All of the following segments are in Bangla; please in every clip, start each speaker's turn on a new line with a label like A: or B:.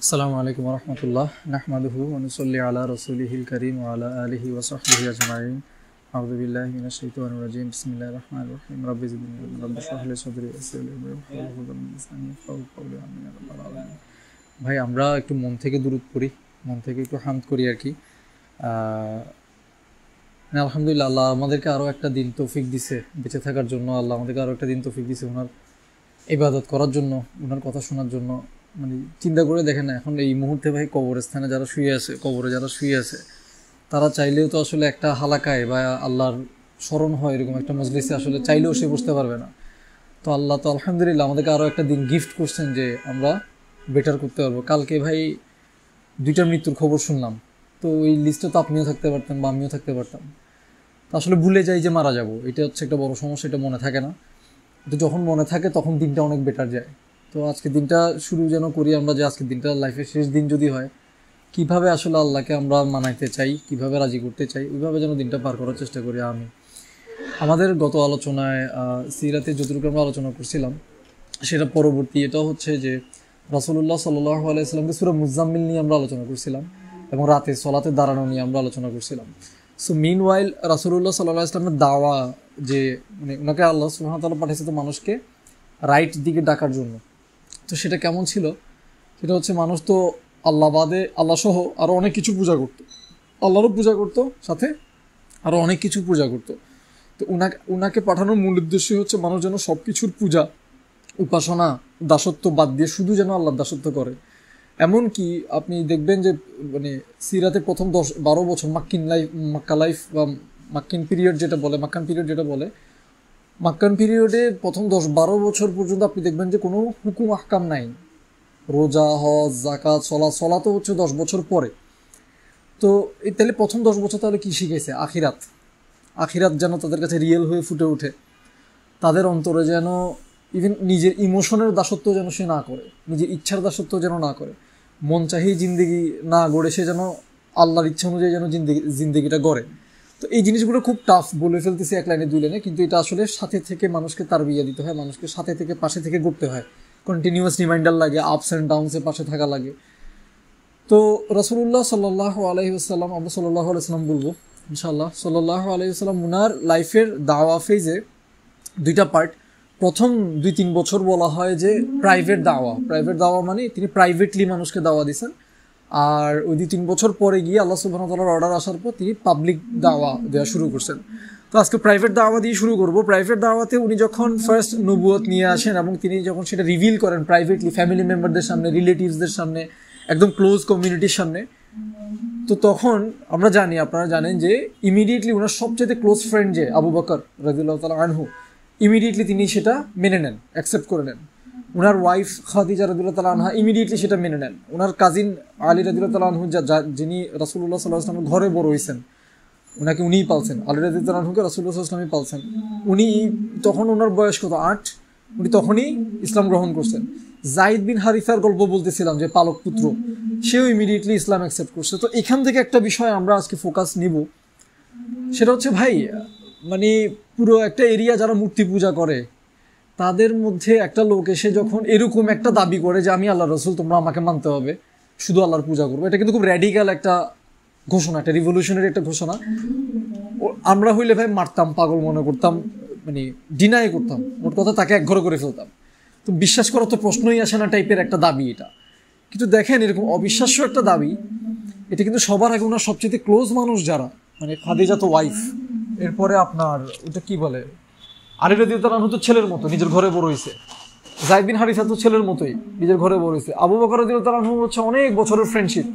A: আসসালামু আলাইকুম রহমতুল্লাহ নাহমাদুহু ওয়া নুসাল্লি আলা রাসূলিহিল কারীম ওয়া আলা আলিহি ওয়া সাহবিহি আজমাইন আউযু বিল্লাহি মিনাশ শাইতানির রাজীম বিসমিল্লাহির রহমানির রহিম রাব্বি জিদনি ইলমা রাব্বি ইশরাহ লি সাদরি ওয়াসসির লি আমরি ওয়াহলুল উকদাতাম মিন লিসানি ইয়াফকাহু কওলি আমিন ইয়া রাব্বাল আলামিন। ভাই আমরা একটু মন থেকে দুরূদ পড়ি, মন থেকে একটু হামদ করি আর কি। আলহামদুলিল্লাহ, আল্লাহ আমাদেরকে আরও একটা দিন তৌফিক দিছে বেঁচে থাকার জন্য। আল্লাহ আমাদেরকে আরও একটা দিন তৌফিক দিছে ওনার ইবাদত করার জন্য, ওনার কথা শোনার জন্য। মানে চিন্তা করে দেখেন না, এখন এই মুহূর্তে ভাই কবরস্থানে যারা শুয়ে আছে, কবরে যারা শুয়ে আছে, তারা চাইলেও তো আসলে একটা হালাকায় বা আল্লাহর স্মরণ হয় এরকম একটা মজলিসে আসলে চাইলেও সে বসতে পারবে না। তো আল্লাহ তো আলহামদুলিল্লাহ আমাদেরকে আরও একটা দিন গিফট করছেন যে আমরা বেটার করতে পারবো। কালকে ভাই 2টা মৃত্যুর খবর শুনলাম, তো ওই লিস্টে তো আপনিও থাকতে পারতেন বা আমিও থাকতে পারতাম। তো আসলে ভুলে যাই যে মারা যাব, এটা হচ্ছে একটা বড় সমস্যা, এটা মনে থাকে না। তো যখন মনে থাকে তখন দিনটা অনেক বেটার যায়। তো আজকে দিনটা শুরু যেন করি আমরা, যে আজকের দিনটা লাইফের শেষ দিন যদি হয়, কিভাবে আসলে আল্লাহকে আমরা মানাইতে চাই, কিভাবে রাজি করতে চাই, ওইভাবে যেন দিনটা পার করার চেষ্টা করি। আমি আমাদের গত আলোচনায় সিরাতে যতটুকু আমরা আলোচনা করছিলাম সেটা পরবর্তী, এটা হচ্ছে যে রাসূলুল্লাহ সাল্লাল্লাহু আলাইহি ওয়াসাল্লামকে সূরা মুজাম্মিল নিয়ে আমরা আলোচনা করছিলাম এবং রাতে সলাতে দাঁড়ানো নিয়ে আমরা আলোচনা করছিলাম। সো মিনওয়াইল রাসূলুল্লাহ সাল্লাল্লাহু আলাইহি ওয়াসাল্লামের দাওয়া, যে মানে ওনাকে আল্লাহ সুবহানাহু ওয়া তাআলা পাঠিয়েছে তো মানুষকে রাইট দিকে ডাকার জন্য। তো সেটা কেমন ছিল? সেটা হচ্ছে মানুষ তো আল্লাহ বাদে, আল্লাহ সহ আরও অনেক কিছু পূজা করতো, আল্লাহরও পূজা করতো, সাথে আরও অনেক কিছু পূজা করতো। তো উনাকে পাঠানোর মূল উদ্দেশ্যই হচ্ছে মানুষ যেন সব কিছুর পূজা, উপাসনা, দাসত্ব বাদ দিয়ে শুধু যেন আল্লাহর দাসত্ব করে। এমনকি আপনি দেখবেন যে মানে সিরাতে প্রথম 10-12 বছর মাক্কা লাইফ বা মাক্কান পিরিয়ড যেটা বলে, মাক্কান পিরিয়ডে প্রথম 10-12 বছর পর্যন্ত আপনি দেখবেন যে কোনো হুকুম আহকাম নাই। রোজা, হজ, যাকাত, সলা তো হচ্ছে 10 বছর পরে। তো তাহলে প্রথম 10 বছর তাহলে কি শিখেছে? আখিরাত যেন তাদের কাছে রিয়েল হয়ে ফুটে ওঠে, তাদের অন্তরে যেন ইভেন নিজের ইমোশনের দাসত্ব যেন সে না করে, নিজের ইচ্ছার দাসত্ব যেন না করে, মন চাহি জিন্দেগি না গড়ে সে যেন আল্লাহর ইচ্ছা অনুযায়ী যেন জিন্দেগিটা গড়ে। তো এই জিনিসগুলো খুব টাফ, বলে ফেলতেছি 1 লাইনে 2 লাইনে, কিন্তু এটা আসলে সাথে থেকে মানুষকে তারবিয়া দিতে হয়, মানুষকে সাথে থেকে পাশে থেকে করতে হয়, কন্টিনিউয়াস রিমাইন্ডার লাগে, আপস অ্যান্ড ডাউনসে পাশে থাকা লাগে। তো রাসূলুল্লাহ সাল্লাল্লাহু আলাইহি ওয়াসাল্লাম, আমরা সাল্লাল্লাহু আলাইহি ওয়াসাল্লাম বলবো ইনশাআল্লাহ, সাল্লাল্লাহু আলাইহি ওয়াসাল্লাম উনার লাইফের দাওয়া ফেজে 2টা পার্ট। প্রথম 2-3 বছর বলা হয় যে প্রাইভেট দাওয়া মানে তিনি প্রাইভেটলি মানুষকে দাওয়া দিয়েছেন। আর ওই 2-3 বছর পরে গিয়ে আল্লাহ সুবহানাহু ওয়া তাআলার অর্ডার আসার পর তিনি পাবলিক দাওয়া দেওয়া শুরু করছেন। তো আজকে প্রাইভেট দাওয়া দিয়ে শুরু করব। প্রাইভেট দাওয়াতে উনি যখন ফার্স্ট নবুয়ত নিয়ে আসেন এবং তিনি যখন সেটা রিভিল করেন প্রাইভেটলি, ফ্যামিলি মেম্বারদের সামনে, রিলেটিভসদের সামনে, একদম ক্লোজ কমিউনিটির সামনে, তো তখন আমরা জানি, আপনারা জানেন যে ইমিডিয়েটলি ওনার সবচেয়ে ক্লোজ ফ্রেন্ড যে আবু বকর রাদিয়াল্লাহু তাআলা আনহু, ইমিডিয়েটলি তিনি সেটা মেনে নেন, অ্যাকসেপ্ট করে নেন। ওনার ওয়াইফ খাদিজা রাদিয়াল্লাহু তাআলা আনহা ইমিডিয়েটলি সেটা মেনে নেন। ওনার কাজিন আলী রাদিয়াল্লাহু তাআলা আনহু, যিনি রাসূলুল্লাহ সাল্লাল্লাহু আলাইহি ওয়াসাল্লামের ঘরে বড় হয়েছেন, উনিই পালছেন, আলী রাদিয়াল্লাহু তাআলা আনহুকে রাসূলুল্লাহ সাল্লাল্লাহু আলাইহি ওয়াসাল্লামই পালছেন। উনি তখন ওনার বয়স কত? 8। উনি তখনই ইসলাম গ্রহণ করছেন। যায়েদ বিন হারিসার গল্প বলতেছিলাম, যে পালক পুত্র, সেও ইমিডিয়েটলি ইসলাম অ্যাকসেপ্ট করছে। তো এখান থেকে একটা বিষয় আমরা আজকে ফোকাস নিব, সেটা হচ্ছে ভাই মানে পুরো একটা এরিয়া যারা মূর্তি পূজা করে, তাদের মধ্যে একটা লোক এসে যখন এরকম একটা দাবি করে যে আমি আল্লাহ রসুল, তোমরা আমাকে মানতে হবে, শুধু আল্লাহর পূজা করবো, এটা কিন্তু খুব র্যাডিক্যাল একটা ঘোষণা, একটা রিভলিউশনারি একটা ঘোষণা। আমরা হইলে ভাই মারতাম, পাগল মনে করতাম, মানে ডিনাই করতাম, ওর কথা তাকে একঘরে করে ফেলতাম। তো বিশ্বাস করার তো প্রশ্নই আসে না টাইপের একটা দাবি এটা। কিন্তু দেখেন এরকম অবিশ্বাস্য একটা দাবি, এটা কিন্তু সবার আগে ওনার সবচেয়ে ক্লোজ মানুষ যারা, মানে খাদিজা তো ওয়াইফ, এরপরে আপনার ওটা কি বলে, আলী রাদিয়াল্লাহু তাআলা তো ছেলের মতো নিজের ঘরে বড় হয়েছে, যায়েদ বিন হারিসা তো ছেলের মতোই নিজের ঘরে বড় হয়েছে, আবু বকর রাদিয়াল্লাহু তাআলা হচ্ছে অনেক বছরের ফ্রেন্ডশিপ।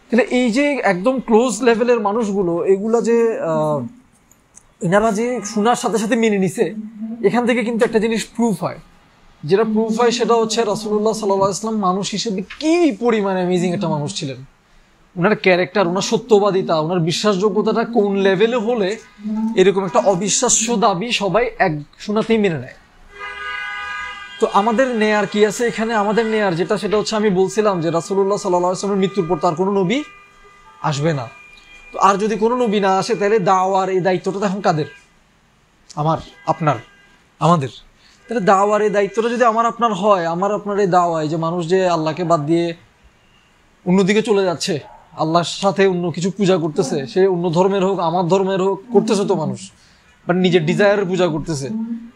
A: তাহলে এই যে একদম ক্লোজ লেভেলের মানুষগুলো, এগুলা যে এনারা যে শোনার সাথে সাথে মেনে নিছে, এখান থেকে কিন্তু একটা জিনিস প্রুফ হয়। যেটা প্রুফ হয় সেটা হচ্ছে রাসূলুল্লাহ সাল্লাল্লাহু আলাইহি ওয়াসাল্লাম মানুষ হিসেবে কি পরিমাণে অ্যামেজিং একটা মানুষ ছিলেন। ওনার ক্যারেক্টার, ওনার সত্যবাদিতা, ওনার বিশ্বাসযোগ্যতাটা কোন লেভেলে হলে এরকম একটা অবিশ্বাস্য দাবি সবাই এক শোনাতেই মেনে নেয়। তো আমাদের নেয়ার কি আছে এখানে? আমাদের নেয়ার যেটা, সেটা হচ্ছে আমি বলছিলাম যে রাসূলুল্লাহ সাল্লাল্লাহু আলাইহি ওয়াসাল্লামের মৃত্যুর পর তার কোনো নবী আসবে না। তো আর যদি কোনো নবী না আসে, তাহলে দাওয়ার এই দায়িত্বটা এখন কাদের? আমার, আপনার, আমাদের। তাহলে দাওয়ার এই দায়িত্বটা যদি আমার আপনার হয়, আমার আপনার এই দাওয়ায় যে মানুষ যে আল্লাহকে বাদ দিয়ে অন্যদিকে চলে যাচ্ছে, আল্লাহর সাথে অন্য কিছু পূজা করতেছে, সে অন্য ধর্মের হোক আমার ধর্মের হোক, করতেছে তো মানুষ, বাট নিজের ডিজায়ারের পূজা করতেছে।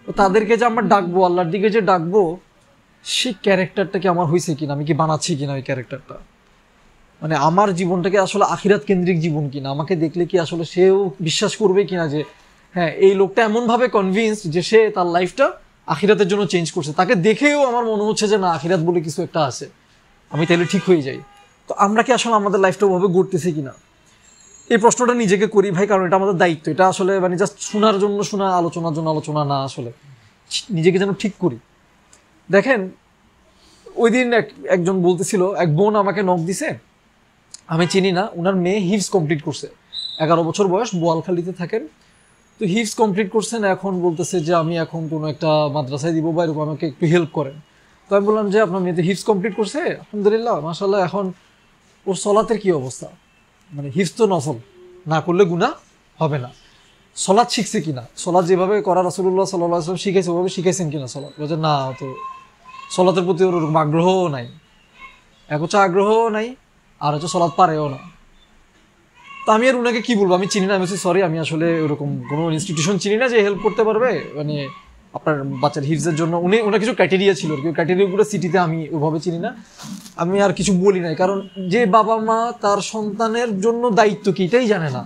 A: তো তাদেরকে যে আমরা ডাকবো, আল্লাহর দিকে যে ডাকবো, সেই ক্যারেক্টারটা কি আমার হয়েছে কিনা, আমি কি বানাচ্ছি কিনা ওই ক্যারেক্টারটা, মানে আমার জীবনটাকে আসলে আখিরাত কেন্দ্রিক জীবন কিনা, আমাকে দেখলে কি আসলে সেও বিশ্বাস করবে কিনা যে হ্যাঁ এই লোকটা এমনভাবে কনভিন্সড যে সে তার লাইফটা আখিরাতের জন্য চেঞ্জ করছে, তাকে দেখেও আমার মনে হচ্ছে যে না আখিরাত বলে কিছু একটা আছে, আমি তাহলে ঠিক হয়ে যাই। তো আমরা কি আসলে আমাদের লাইফটা ওভাবে গড়তেছি কিনা, এই প্রশ্নটা নিজেকে করি ভাই, কারণ এটা আমাদের দায়িত্ব। এটা আসলে মানে জাস্ট শোনার জন্য শোনা, আলোচনার জন্য আলোচনা না, আসলে নিজেকে যেন ঠিক করি। দেখেন ওই দিন একজন বলতেছিল, এক বোন আমাকে নক দিছে, আমি চিনি না, ওনার মেয়ে হিফজ কমপ্লিট করছে, 11 বছর বয়স, বোয়ালখালীতে থাকেন। তো হিফজ কমপ্লিট করছেন, এখন বলতেছে যে আমি এখন কোনো একটা মাদ্রাসায় দিব বা এরকম, আমাকে একটু হেল্প করেন। তো আমি বললাম যে আপনার মেয়ে তো হিফজ কমপ্লিট করছে, আলহামদুলিল্লাহ মাশাআল্লাহ, এখন ওর সলাতের কি অবস্থা, মানে হিফজ তো নফল, না করলে গুনাহ হবে না, সলাৎ শিখছে কিনা, সলাৎ যেভাবে করা রাসূলুল্লাহ সাল্লাল্লাহু আলাইহি ওয়াসাল্লাম শিখাইছে ওভাবে শিখাইছেন কিনা সলাৎ, বলছে না, তো সলাতের প্রতি ওর ওরকম আগ্রহও নাই, এক হচ্ছে আগ্রহও নাই, আর হচ্ছে সলাৎ পারেও না। তো আমি আর উনাকে কি বলবো, আমি চিনি না, আমি বলছি সরি, আমি আসলে ওরকম কোনো ইনস্টিটিউশন চিনি না যে হেল্প করতে পারবে মানে আপনার বাচ্চার হিফজের জন্য। ওনার কিছু ক্রাইটেরিয়া ছিল, ওই ক্রাইটেরিয়াগুলো সিটিতে আমি ওইভাবে চিনি না, আমি আর কিছু বলি নাই, কারণ যে বাবা মা তার সন্তানের জন্য দায়িত্ব কি এটাই জানে না,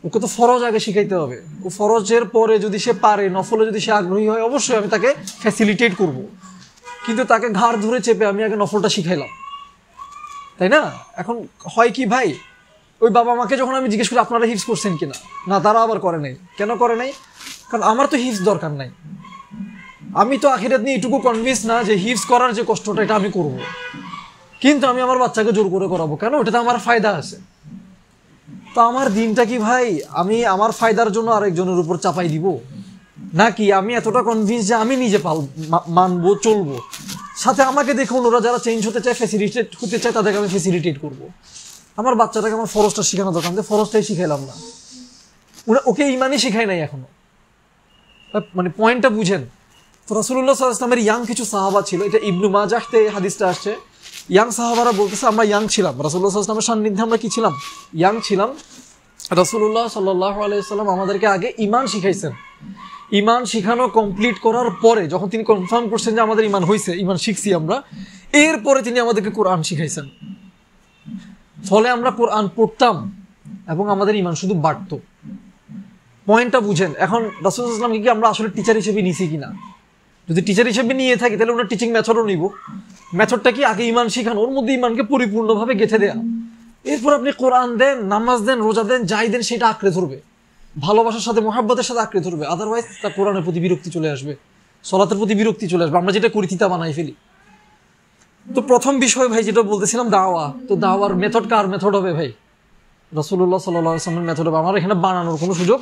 A: ওকে তো ফরজ আগে শিখাইতে হবে, ও ফরজের পরে যদি সে পারে, নফলে যদি সে আগ্রহী হয়, অবশ্যই আমি তাকে ফ্যাসিলিটেট করব, কিন্তু তাকে ঘাড় ধরে চেপে আমি আগে নফলটা শিখাইলাম, তাই না? এখন হয় কি ভাই, ওই বাবা মাকে যখন আমি জিজ্ঞেস করি আপনারা হিফজ করছেন কিনা, না তারা আবার করে নাই। কেন করে নাই? কারণ আমার তো হিফজ দরকার নাই, আমি তো আখিরাত নিয়ে এটুকু কনভিন্স না যে হিফজ করার যে কষ্টটা এটা আমি করব, কিন্তু আমি আমার বাচ্চাকে জোর করে করাবো কেন? ওটাতে আমার ফায়দা আছে। তো আমার দিনটা কি ভাই আমি আমার ফায়দার জন্য আরেকজনের উপর চাপাই দিব, নাকি আমি এতটা কনভিন্স যে আমি নিজে মানবো, চলবো, সাথে আমাকে দেখে অন্যরা যারা চেঞ্জ হতে চায়, ফ্যাসিলিটেট হতে চায়, তাদেরকে আমি ফ্যাসিলিটেট করবো। আমার বাচ্চাটাকে আমার ফরজটা শেখানো দরকার, আমি ফরজটাই শিখাইলাম না, ওকে ইমানই শিখাই নাই এখনো, মানে পয়েন্টটা বুঝেন। তো রাসূলুল্লাহ সাল্লাল্লাহু আলাইহি ওয়াসাল্লামের ইয়াং কিছু সাহাবা ছিল, এটা ইবনু মাজাহতে হাদিসটা আসছে, ইয়াং সাহাবারা বলতেছে আমরা ইয়াং ছিলাম, রাসূলুল্লাহ সাল্লাল্লাহু আলাইহি ওয়াসাল্লামের সান্নিধ্যে আমরা কি ছিলাম? ইয়াং ছিলাম। রাসূলুল্লাহ সাল্লাল্লাহু আলাইহি ওয়াসাল্লাম আমাদেরকে আগে ঈমান শিখাইছেন, ঈমান শিখানো কমপ্লিট করার পরে যখন তিনি কনফার্ম করছেন যে আমাদের ঈমান হয়েছে, ঈমান শিখছি আমরা, এরপরে তিনি আমাদেরকে কোরআন শিখাইছেন। ফলে আমরা কোরআন পড়তাম এবং আমাদের ঈমান শুধু বাড়তো। পয়েন্টটা বুঝেন। এখন রাসূলুল্লাহ সাল্লাল্লাহু আলাইহি ওয়াসাল্লামকে কি আমরা আসলে টিচার হিসেবে নিছি কিনা? যদি টিচার হিসেবে নিয়ে থাকি তাহলে ওনার টিচিং মেথডও নিব। মেথডটা কি? আগে ঈমান শিখানো, ওর মধ্যে ঈমানকে পরিপূর্ণভাবে গেঁথে দেয়া, এরপর আপনি কোরআন দেন, নামাজ দেন, রোজা দেন, যাই দেন সেটা আঁকড়ে ধরবে, ভালোবাসার সাথে মহাব্বতের সাথে আঁকড়ে ধরবে, আদারওয়াইজ তার কোরআনের প্রতি বিরক্তি চলে আসবে, সলাতের প্রতি বিরক্তি চলে আসবে, আমরা যেটা করি তিতা বানাই ফেলি। তো প্রথম বিষয় ভাই যেটা বলতেছিলাম দাওয়া, তো দাওয়ার মেথড কার মেথড হবে ভাই? রাসূলুল্লাহ সাল্লাল্লাহু আলাইহি ওয়াসাল্লামের মেথড হবে, আমার এখানে বানানোর কোনো সুযোগ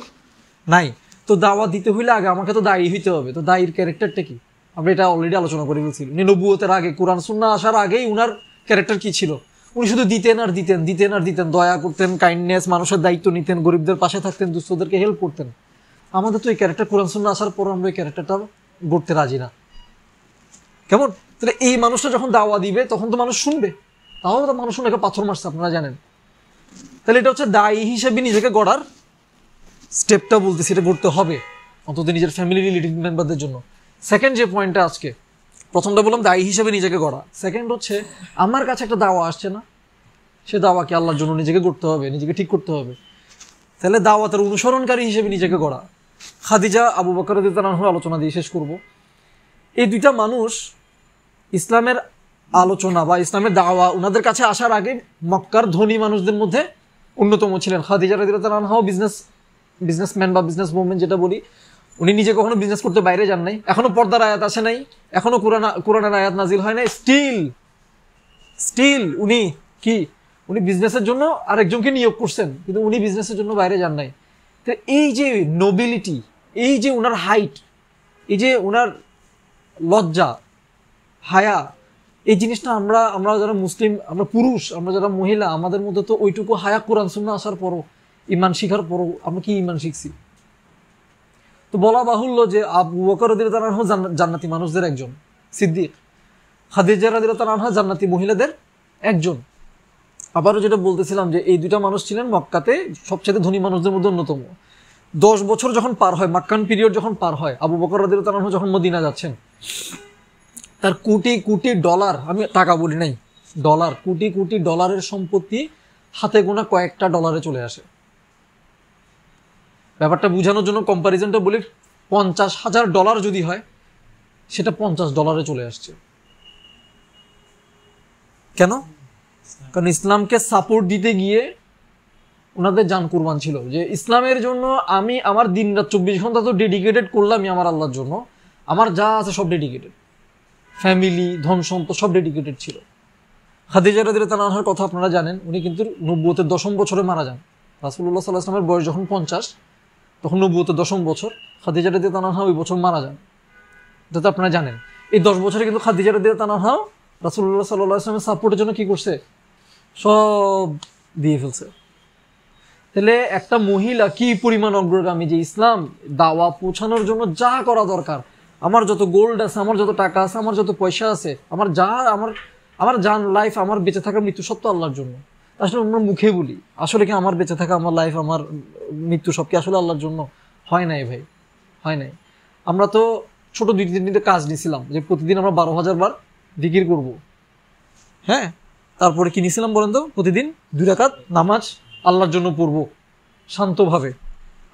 A: নাই। তো দাওয়া দিতে হইলে আগে আমাকে তো দায়ী হইতে হবে। তো দায়ীর ক্যারেক্টারটা কি? আমরা এটা অলরেডি আলোচনা করে ফেলছি। উনি নবুয়তের আগে, কোরআন সুন্নাহ আসার আগেই উনার ক্যারেক্টার কি ছিল? উনি শুধু দিতেন আর দিতেন, দিতেন আর দিতেন, দয়া করতেন, কাইন্ডনেস, মানুষের দায়িত্ব নিতেন, গরিবদের পাশে থাকতেন, দুস্থদেরকে হেল্প করতেন। আমাদের তো এই ক্যারেক্টার কোরআন সুন্নাহ আসার পর আমরা এই ক্যারেক্টারটা গড়তে রাজি না। কেমন? তাহলে এই মানুষটা যখন দাওয়া দিবে তখন তো মানুষ শুনবে, তাও তো মানুষ শুনে পাথর মারছে, আপনারা জানেন। তাহলে এটা হচ্ছে দায়ী হিসেবে নিজেকে গড়ার স্টেপটা বলতেছি, এটা করতে হবে অন্তত নিজের ফ্যামিলি রিলেটিভ মেম্বারদের জন্য। সেকেন্ড যে পয়েন্টটা আজকে, প্রথমটা বললাম দায়ী হিসেবে নিজেকে গড়া, সেকেন্ড হচ্ছে আমার কাছে একটা দাওয়া আসছে না, সে দাওয়াকে আল্লাহর জন্য নিজেকে করতে হবে, নিজেকে ঠিক করতে হবে। তাহলে দাওয়াতের অনুসরণকারী হিসেবে নিজেকে গড়া। খাদিজা, আবু বকর রাদিয়াল্লাহু আনহু আলোচনা দিয়ে শেষ করব। এই দুইটা মানুষ ইসলামের আলোচনা বা ইসলামের দাওয়া ওনাদের কাছে আসার আগে মক্কার ধনী মানুষদের মধ্যে অন্যতম ছিলেন। খাদিজা রাদিয়াল্লাহু আনহা বিজনেসম্যান বা বিজনেস ওম্যান যেটা বলি, উনি নিজে কখনো বিজনেস করতে বাইরে যান নাই, এখনো পর্দার আয়াত আসে নাই, এখনো কোরআনের আয়াত নাজিল হয় নাই, স্টিল উনি কি, উনি বিজনেসের জন্য আরেকজনকে নিয়োগ করছেন, কিন্তু উনি বিজনেসের জন্য বাইরে যান নাই। তো এই যে নোবিলিটি, এই যে উনার হাইট, এই যে উনার লজ্জা, হায়া, এই জিনিসটা আমরা যারা মুসলিম, আমরা পুরুষ, আমরা যারা মহিলা, আমাদের মধ্যে তো ওইটুকু হায়া কোরআন সুন্নাহ আসার পরও, ঈমান শিখার পরও আমরা কি ঈমান শিখছি? তো বলা বাহুল্য যে আবু বকর রাদিয়াল্লাহু আনহু জান্নাতি মানুষদের একজন, সিদ্দিক। খাদিজা রাদিয়াল্লাহু আনহা জান্নাতি মহিলাদের একজন। আবারও যেটা বলতেছিলাম যে এই দুইটা মানুষ ছিলেন মক্কাতে সবচেয়ে ধনী মানুষদের মধ্যে অন্যতম। 10 বছর যখন পার হয়, মাক্কান পিরিয়ড যখন পার হয়, আবু বকর রাদিয়াল্লাহু তাআলা যখন মদিনা যাচ্ছেন, তার কোটি কোটি ডলার, আমি টাকা বলি নাই, ডলার, কোটি কোটি ডলারের সম্পত্তি হাতে গোনা কয়েকটা ডলারে চলে আসে। ব্যাপারটা বোঝানোর জন্য কম্পারিজনটা বলি, $50,000 যদি হয় সেটা $50 চলে আসছে। কেন? কারণ ইসলামকে সাপোর্ট দিতে গিয়ে ওনাদের জান কুরবান ছিল, যে ইসলামের জন্য আমি আমার দিন রাত 24 ঘন্টা তো ডেডিকেটেড করলামই আমার আল্লাহর জন্য, আমার যা আছে সব ডেডিকেটেড, ফ্যামিলি, ধন সম্পদ সব ডেডিকেটেড ছিল। খাদিজা রাদিয়াল্লাহু তাআলার কথা আপনারা জানেন, উনি কিন্তু নবুয়তের 10ম বছরে মারা যান। রাসূলুল্লাহ সাল্লাল্লাহু আলাইহি ওয়াসাল্লামের বয়স যখন 50, তখন নবুয়তের 10ম বছর, খাদিজা রাদিয়াল্লাহু তাআলা ওই বছর মারা যান। এটা তো আপনারা জানেন। এই 10 বছরে কিন্তু খাদিজা রাদিয়াল্লাহু তাআলা রাসূলুল্লাহ সাল্লাল্লাহু আলাইহি ওয়াসাল্লামের সাপোর্টের জন্য কি করছে? সব দিয়ে ফেলছে। তাহলে একটা মহিলা কি পরিমাণ অগ্রগামী, যে ইসলাম দাওয়া পৌঁছানোর জন্য যা করা দরকার, আমার যত গোল্ড আছে, আমার যত টাকা আছে, আমার যত পয়সা আছে, আমার জান লাইফ, আমার বেঁচে থাকার মৃত্যু সব তো আল্লাহর জন্য। আসলে আমরা মুখে বলি, আসলে কি আমার বেঁচে থাকা, আমার লাইফ, আমার মৃত্যু সব কি আসলে আল্লাহর জন্য? হয় নাই ভাই, হয় নাই। আমরা তো ছোট 2-3 কাজ নিয়েছিলাম, যে প্রতিদিন আমরা 12,000 বার জিকির করব। হ্যাঁ, তারপরে কি নিয়েছিলাম বলেন তো? প্রতিদিন 2 রাকাত নামাজ আল্লাহর জন্য পড়বো শান্তভাবে।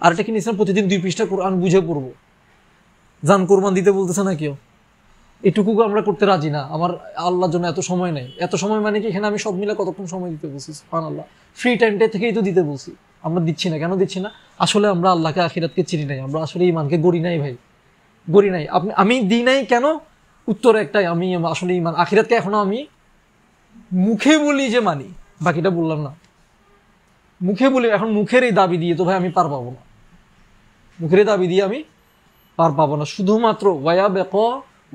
A: আর এটা কি নিয়েছিলাম? প্রতিদিন 2 পৃষ্ঠা কোরআন বুঝে পড়বো। জান কোরবান দিতে বলতেছে না কেউ, এটুকু আমরা করতে রাজি না। আমার আল্লাহর জন্য এত সময় নেই। এত সময় মানে কি, এখানে আমি সব মিলে কতক্ষণ সময় দিতে বলছি? সুবহানাল্লাহ, ফ্রি টাইমটা থেকেই তো দিতে বলছি। আমরা দিচ্ছি না, কেন দিচ্ছি না? আসলে আমরা আল্লাহকে, আখিরাতকে চিনি নাই, আমরা আসলে ঈমানকে গড়ি নাই ভাই, গড়ি নাই। আমি দিই নাই কেন? উত্তর একটাই, আমি আসলে ঈমান আখিরাতকে এখনো আমি মুখে বলি যে মানি, বাকিটা বললাম না। মুখে বলি, এখন মুখের এই দাবি দিয়ে তো ভাই আমি পার পাবো না, মুখের এই দাবি দিয়ে আমি পার পাবো না। শুধুমাত্র ওয়ায়াবিকা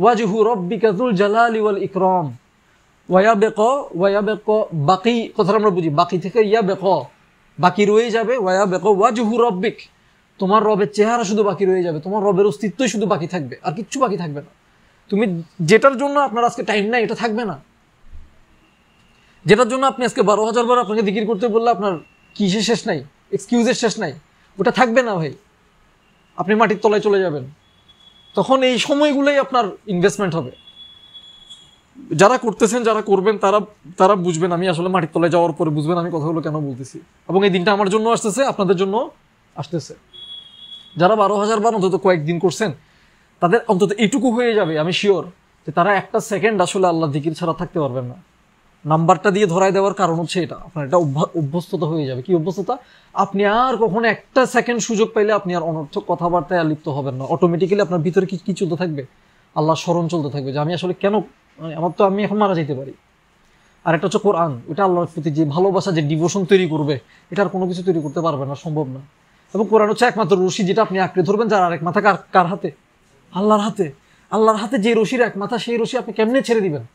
A: ওয়াজহু রাব্বিকা যুল জালালি ওয়াল ইকরাম, ওয়ায়াবিকা বাকি কথাটা আমরা বুঝি, বাকি থেকে ইয়াবিকা বাকি রয়ে যাবে, ওয়ায়াবিকা ওয়াজহু রাব্বিক, তোমার রবের চেহারা শুধু বাকি রয়ে যাবে, তোমার রবের অস্তিত্বই শুধু বাকি থাকবে, আর কিচ্ছু বাকি থাকবে না। তুমি যেটার জন্য আপনার আজকে টাইম নাই, এটা থাকবে না। যেটার জন্য আপনি আজকে 12,000 বার আপনাকে জিকির করতে বললে আপনার কিসের শেষ নাই, এক্সকিউজের শেষ নাই, ওটা থাকবে না ভাই। আপনি মাটির তলায় চলে যাবেন। তখন এই সময়গুলোই আপনার ইনভেস্টমেন্ট হবে। যারা করতেছেন, যারা করবেন, তারা বুঝবেন, আমি আসলে মাটির তলায় যাওয়ার পরে বুঝবেন আমি কথাগুলো কেন বলতেছি। এবং এই দিনটা আমার জন্য আসতেছে, আপনাদের জন্য আসতেছে। যারা 12,000 বার অন্তত কয়েকদিন করছেন, তাদের অন্তত এইটুকু হয়ে যাবে, আমি শিওর, যে তারা একটা সেকেন্ড আসলে আল্লাহ জিকির ছাড়া থাকতে পারবেন না। নাম্বারটা দিয়ে ধরাই দেওয়ার কারণ হচ্ছে এটা, আপনার এটা অভ্যস্ততা হয়ে যাবে। কি অভ্যস্ততা? আপনি আর কখনো একটা সেকেন্ড সুযোগ পাইলে আপনি আর অনর্থক কথাবার্তায় লিপ্ত হবেন না। অটোমেটিক্যালি আপনার ভিতরে কি চলতে থাকবে? আল্লাহর স্মরণ চলতে থাকবে, যে আমি আসলে কেন, আমি এখন মারা যেতে পারি। আর একটা হচ্ছে কোরআন, ওটা আল্লাহর প্রতি যে ভালোবাসা, যে ডিভোশন তৈরি করবে, এটা আর কোনো কিছু তৈরি করতে পারবে না, সম্ভব না। এবং কোরআন হচ্ছে একমাত্র রশি, যেটা আপনি আঁকড়ে ধরবেন, যার আরেক মাথা কার হাতে? আল্লাহর হাতে। আল্লাহর হাতে যে রশির এক মাথা, সেই রশি আপনি কেমনে ছেড়ে দিবেন?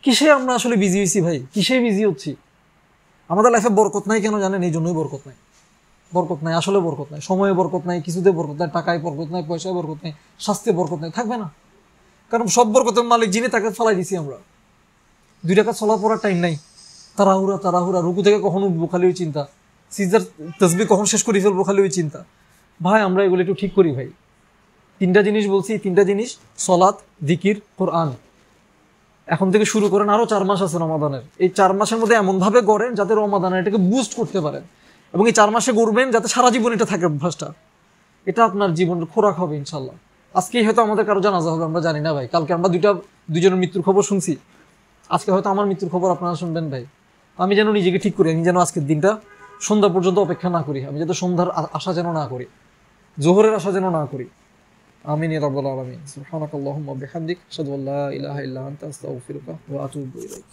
A: কিসে আমরা আসলে বিজি হয়েছি ভাই? কিসে বিজি হচ্ছি? আমাদের লাইফে বরকত নাই কেন জানেন? এই জন্যই বরকত নাই। বরকত নাই, আসলে বরকত নাই। সময়ে বরকত নাই, কিছুতে বরকত নাই, টাকায় বরকত নাই, পয়সায় বরকত নাই, স্বাস্থ্যে বরকত নাই, থাকবে না। কারণ সব বরকতের মালিক যিনি, তাকে ফালাই দিছি আমরা। 2 টাকা চলা পড়ার টাইম নাই, তাড়াহুড়া, রুকু থেকে কখন উঠবো খালি ওই চিন্তা, সিজদার তাসবিহ কখন শেষ করে ফেলবো খালি ওই চিন্তা। ভাই আমরা এগুলো একটু ঠিক করি ভাই। 3টা জিনিস বলছি, 3টা জিনিস, সালাত, জিকির, কোরআন। এখন থেকে শুরু করেন, আরো 4 মাস আছে রমাদানের। এই 4 মাসের মধ্যে এমন ভাবে গড়েন যাতে রমাদানের এটাকে বুস্ট করতে পারেন, এবং এই 4 মাসে গড়বেন যাতে সারা জীবন এটা থাকে অভ্যাসটা। এটা আপনার জীবনের খোরাক হবে ইনশাল্লাহ। আজকেই হয়তো আমাদের কারো জানাজা হবে, আমরা জানি না ভাই। কালকে আমরা দুজনের মৃত্যুর খবর শুনছি, আজকে হয়তো আমার মৃত্যুর খবর আপনারা শুনবেন ভাই। আমি যেন নিজেকে ঠিক করি, আমি যেন আজকের দিনটা সন্ধ্যা পর্যন্ত অপেক্ষা না করি, আমি যাতে সন্ধ্যার আশা যেন না করি, জোহরের আশা যেন না করি। আমিন ইয়া রাব্বাল আলামিন। সুবহানাকাল্লাহুম্মা ওয়া বিহামদিক, আশহাদু আল্লা ইলাহা ইল্লা আনতা, আস্তাগফিরুকা ওয়া আতুবু ইলাইক।